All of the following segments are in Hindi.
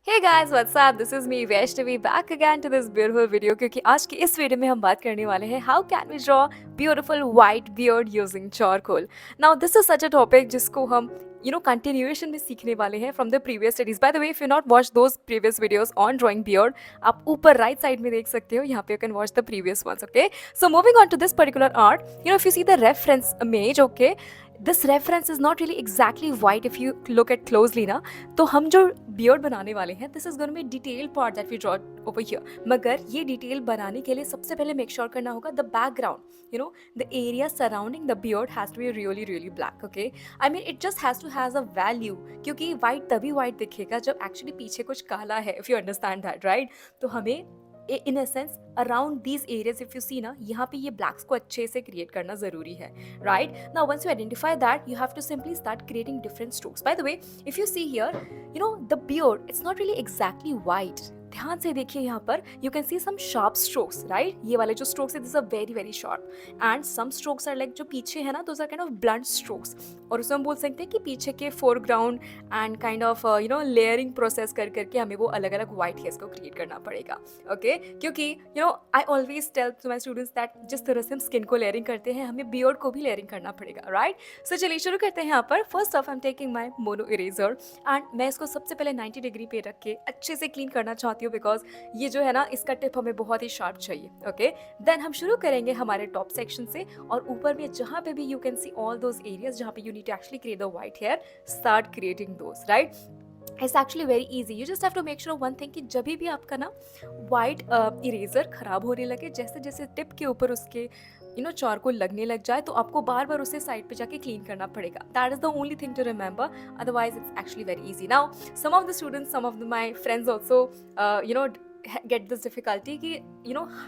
Hey guys, what's up? This is me Vaishnavi back again to this beautiful video क्योंकि आज की इस वीडियो में हम बात करने वाले हैं how can we draw beautiful white beard using charcoal. Now this is such a topic जिसको हम continuation में सीखने वाले हैं from the previous studies. By the way, if you not watched those previous videos on drawing beard, आप ऊपर right side में देख सकते हो. यहाँ पे you can watch the previous ones. Okay. So moving on to this particular art, if you see the reference image, okay, this reference is not really exactly white if you look at closely ना. तो हम जो बियर्ड बनाने वाले हैं this is going to be detail part that we draw over here. मगर ये डिटेल बनाने के लिए सबसे पहले मेक श्योर करना होगा the background the area surrounding the beard has to be really really black. Okay, I mean it just has to has a value क्योंकि वाइट तभी वाइट दिखेगा जब एक्चुअली पीछे कुछ काला है. If you understand that right. तो हमें in a sense around these areas if you see ना यहाँ पे ये ब्लैक्स को अच्छे से क्रिएट करना जरूरी है. Right now once you identify that you have to simply start creating different strokes. By the way if you see here the beard it's not really exactly white. ध्यान से देखिए यहाँ पर you can see some sharp strokes. Right, ये वाले जो स्ट्रोक्स है this are very very sharp and some strokes are like जो पीछे है ना those are kind of blunt strokes. और उसमें हम बोल सकते हैं कि पीछे के foreground and kind of layering process कर करके हमें वो अलग अलग वाइट हेयर्स को क्रिएट करना पड़ेगा. ओके क्योंकि I always tell to my students that जिस तरह से हम स्किन को लेयरिंग करते हैं हमें बियर्ड को भी लेयरिंग करना पड़ेगा. राइट सो चलिए शुरू करते हैं. यहाँ पर first of I am taking my mono eraser and मैं इसको सबसे पहले 90 डिग्री पे रख के अच्छे से क्लीन करना चाहती हूँ बिकॉज ये जो है ना इसका टिप हमें बहुत ही शार्प चाहिए. ओके देन हम शुरू करेंगे हमारे टॉप सेक्शन से और ऊपर में जहाँ पे भी you can see all those areas जहाँ पे you need to actually create the white hair start creating those. Right it's actually very easy. You just have to make sure one thing कि जब भी आपका ना वाइट इरेजर खराब होने लगे जैसे जैसे टिप के ऊपर उसके चारकोल लगने लग जाए तो आपको बार बार उसे साइड पे जाके क्लीन करना पड़ेगा. That is the only thing to remember, otherwise it's actually very easy. Now some of the students some of my friends also get this difficulty कि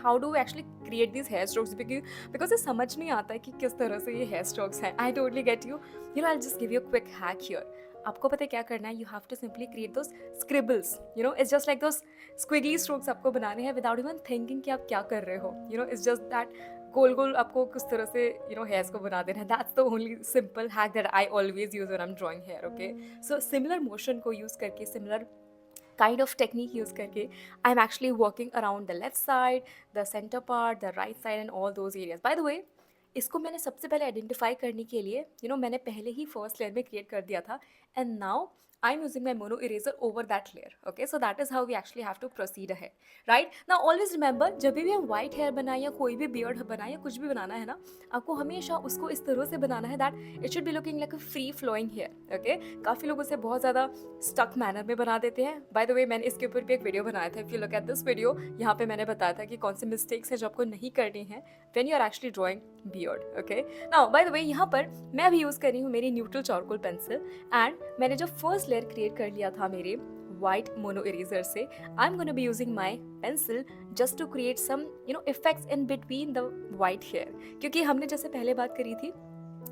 how do we actually create these hair strokes because ये समझ नहीं आता है कि किस तरह से ये hair strokes हैं. I totally get you. I'll just give you a quick hack here. आपको पता है क्या करना है. You have to simply create those scribbles. It's just like those squiggly strokes आपको बनाने हैं without even thinking कि आप क्या कर रहे हो. It's just that गोल गोल आपको किस तरह से hairs को बना देना है. That's the only simple hack that I always use when I'm drawing hair. Okay, so similar motion को use करके similar kind of technique use करके I'm actually working around the left side, the center part, the right side and all those areas. By the way, इसको मैंने सबसे पहले आइडेंटिफाई करने के लिए मैंने पहले ही फर्स्ट लेयर में क्रिएट कर दिया था and now I'm using my mono eraser over that layer. Okay, so that is how we actually have to proceed ahead. Right now always remember जब भी हम white hair बनाएं या कोई भी beard बनाएं या कुछ भी बनाना है ना आपको हमेशा उसको इस तरह से बनाना है that it should be looking like a free flowing hair. Okay, काफ़ी लोग उसे बहुत ज़्यादा stuck manner में बना देते हैं. By the way मैंने इसके ऊपर भी एक वीडियो बनाया था. If you look at this video यहाँ पे मैंने बताया था कि कौन से मिस्टेक्स हैं जो आपको नहीं करनी है when you are actually drawing beard. Okay, now by the way यहाँ पर मैं अभी यूज़ कर रही हूँ मेरी न्यूट्रल चारकोल पेंसिल एंड मैंने जो फर्स्ट लेयर क्रिएट कर लिया था मेरे वाइट मोनो इरेजर से I am gonna be using my pencil just to create some effects in between the white hair. क्योंकि हमने जैसे पहले बात करी थी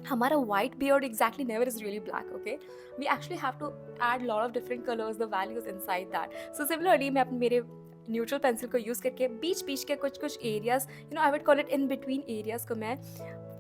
हमारा white beard exactly never is really black. Okay, we actually have to add lot of different colors, the values inside that. So similarly मैं अपने मेरे न्यूट्रल पेंसिल को यूज़ करके बीच बीच के कुछ कुछ areas I would call it in between areas को मैं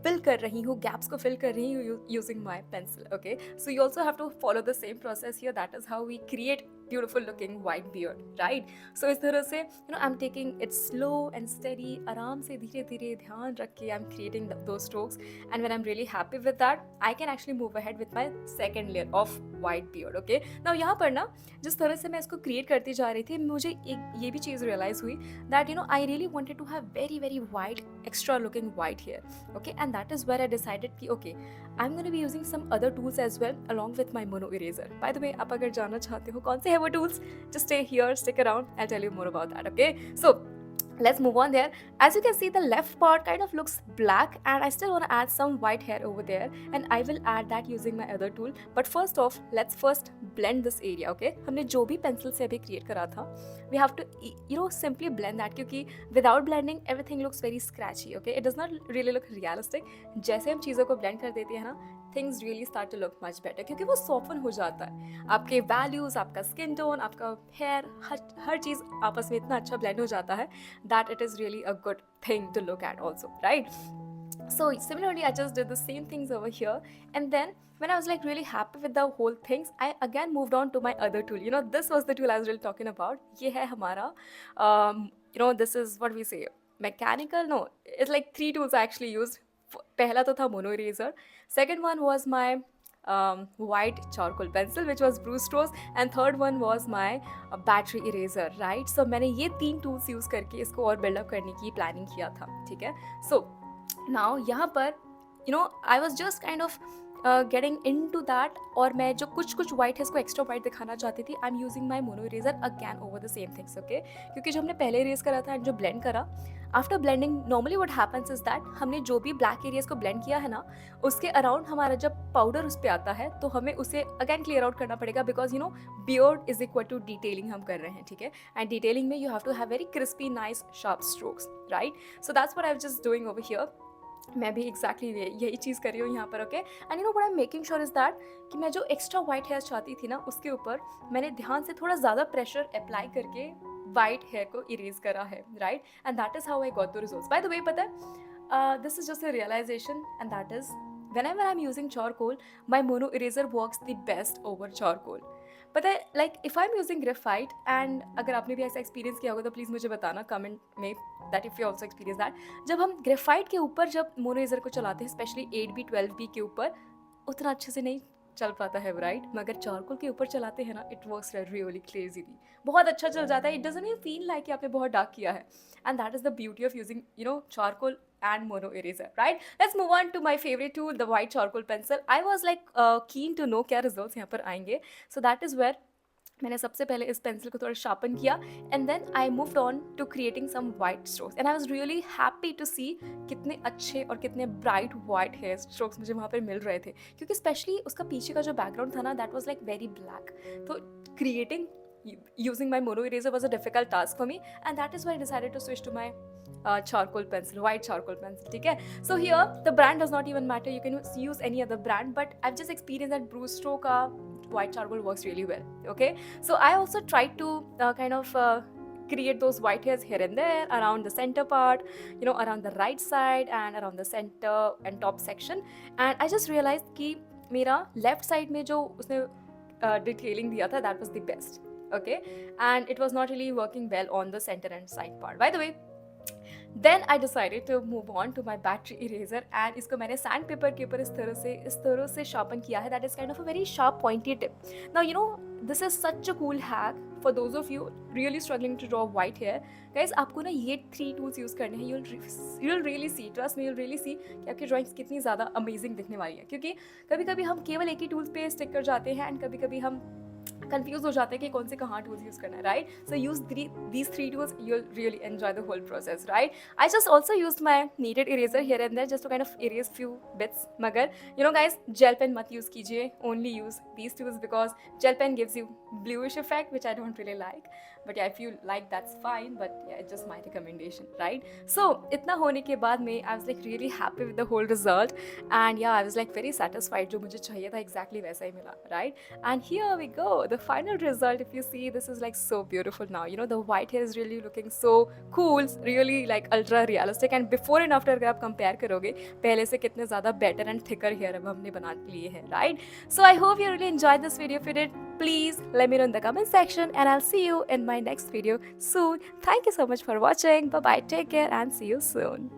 फिल कर रही हूँ, गैप्स को फिल कर रही हूँ using my pencil. Okay so you also have to follow the same process here. That is how we create beautiful looking white beard. Right, so इस तरह से I'm taking it slow and steady, आराम से धीरे धीरे ध्यान रख के I'm creating those strokes and when I'm really happy with that I can actually move ahead with my second layer of white beard. Okay, now यहाँ पर ना जिस तरह से मैं इसको create करती जा रही थी मुझे एक ये भी चीज़ realize हुई that I really wanted to have very very white extra looking white hair. Okay, and that is where I decided कि okay I'm going to be using some other tools as well along with my mono eraser. By the way आप अगर जानना चाहते हो कौन से है वो tools, just stay here, stick around, I'll tell you more about that. Okay, so let's move on there. As you can see the left part kind of looks black and I still want to add some white hair over there and I will add that using my other tool. But first off let's first blend this area. Okay, हमने जो भी पेंसिल से अभी क्रिएट करा था we have to simply blend that क्योंकि without blending everything looks very scratchy. Okay, it does not really look realistic. जैसे हम चीज़ों को blend कर देते हैं ना things really start to look much better क्योंकि वो soften हो जाता है. आपके values, आपका skin tone, आपका hair, हर चीज़ आपस में इतना अच्छा blend हो जाता है that it is really a good thing to look at also. Right, So similarly, I just did the same things over here, and then when I was like really happy with the whole things, I again moved on to my other tool. You know, this was the tool I was really talking about. ये है हमारा, this is what we say, mechanical. No, it's like three tools I actually used. पहला तो था mono eraser. Second one was my white charcoal pencil, which was Bruce Strauss, and third one was my battery eraser, right? So मैंने ये तीन tools use करके इसको और build up करने की planning किया था, ठीक है? So नाउ यहाँ पर I was just kind of getting into that, और मैं जो कुछ कुछ वाइट है इसको एक्स्ट्रा वाइट दिखाना चाहती थी. I am using my mono eraser again over the same things, okay. क्योंकि जो हमने पहले इरेज करा था एंड जो ब्लेंड करा, after blending normally what happens is that हमने जो भी ब्लैक एरियाज को ब्लेंड किया है ना, उसके अराउंड हमारा जब पाउडर उस पर आता है तो हमें उसे अगैन क्लियर आउट करना पड़ेगा, because beard is equal to detailing हम कर रहे हैं, ठीक है. एंड डिटेलिंग में you have to have very crispy nice sharp strokes, right. So that's what I am just doing over here. मैं भी एग्जैक्टली यही चीज़ कर रही हूँ यहाँ पर, okay. And what I am making sure is that कि मैं जो एक्स्ट्रा वाइट हेयर चाहती थी ना, उसके ऊपर मैंने ध्यान से थोड़ा ज़्यादा प्रेशर अप्लाई करके वाइट हेयर को इरेज करा है, right. And that is how I got the results. By the way, पता है, this is just a realisation, and that is whenever I'm using charcoal, my mono eraser works the best over charcoal. पता है, like if I am using graphite, and अगर आपने भी ऐसा एक्सपीरियंस किया होगा तो प्लीज़ मुझे बताना कमेंट में that if you also experience that. जब हम ग्रेफाइट के ऊपर जब मोनो इरेजर को चलाते हैं, स्पेशली 8B 12B के ऊपर, उतना अच्छे से नहीं चल पाता है, राइट. मगर चारकोल के ऊपर चलाते हैं ना, इट वर्क्स रियली क्रेजीली, बहुत अच्छा चल जाता है. It doesn't even feel like कि आपने बहुत डार्क किया है. And that is the beauty of using charcoal and mono eraser, right? Let's move on to my favorite tool, the white charcoal pencil. I was like keen to know क्या results यहाँ पर आएंगे. So that is where मैंने सबसे पहले इस पेंसिल को थोड़ा शार्पन किया, and then I moved on to creating some white strokes, and I was really happy to see कितने अच्छे और कितने ब्राइट वाइट हेयर स्ट्रोक्स मुझे वहाँ पर मिल रहे थे. क्योंकि स्पेशली उसका पीछे का जो बैकग्राउंड था ना, that was like very black. तो creating using my mono eraser was a difficult task for me, and that is why I decided to switch to my charcoal pencil, white charcoal pencil, ठीक है. So here the brand does not even matter, you can use any other brand, but I've just experienced that Bruce Strauss का white charcoal works really well, okay. So I also tried to create those white hairs here and there around the center part, around the right side and around the center and top section, and I just realized कि मेरा left side में जो उसने detailing दिया था, that was the best, okay, and it was not really working well on the center and side part. By the way, then I decided to move on to my battery eraser, and इसको मैंने सैंड पेपर के ऊपर इस तरह से शार्पन किया है. That is kind of a very sharp pointy tip. Now this is such a cool hack for those of you really struggling to draw white hair. Guys, आपको ना ये 3 tools यूज़ करने हैं. You'll really see, trust me, you'll really see कि आपकी ड्राइंग्स कितनी ज़्यादा अमेजिंग दिखने वाली है. क्योंकि कभी कभी हम केवल एक ही टूल्स पे स्टिक कर जाते हैं, एंड कभी कभी हम कंफ्यूज हो जाते हैं कि कौन से कहाँ टूल्स यूज़ करना है, right. So use these 3 tools, you'll really enjoy the whole process, right. I just also used my kneaded eraser here and there just to kind of erase few bits. मगर guys, gel pen मत use कीजिए, only use these tools, because gel pen gives you bluish effect, which I don't really like. But yeah, if you like, that's fine, but yeah, it's just my recommendation, right. So इतना होने के बाद में I was like really happy with the whole result, and yeah, I was like very satisfied. जो मुझे चाहिए था exactly वैसा ही मिला, right. And here we go, the final result. If you see, this is like so beautiful now. The white hair is really looking so cool, really like ultra realistic, and before and after अगर आप compare करोगे, पहले से कितने ज़्यादा better and thicker hair अब हमने बना लिए हैं, right. So I hope you really enjoyed this video. If you did, please let me know in the comment section, and I'll see you in my next video soon. Thank you so much for watching. Bye bye, take care, and see you soon.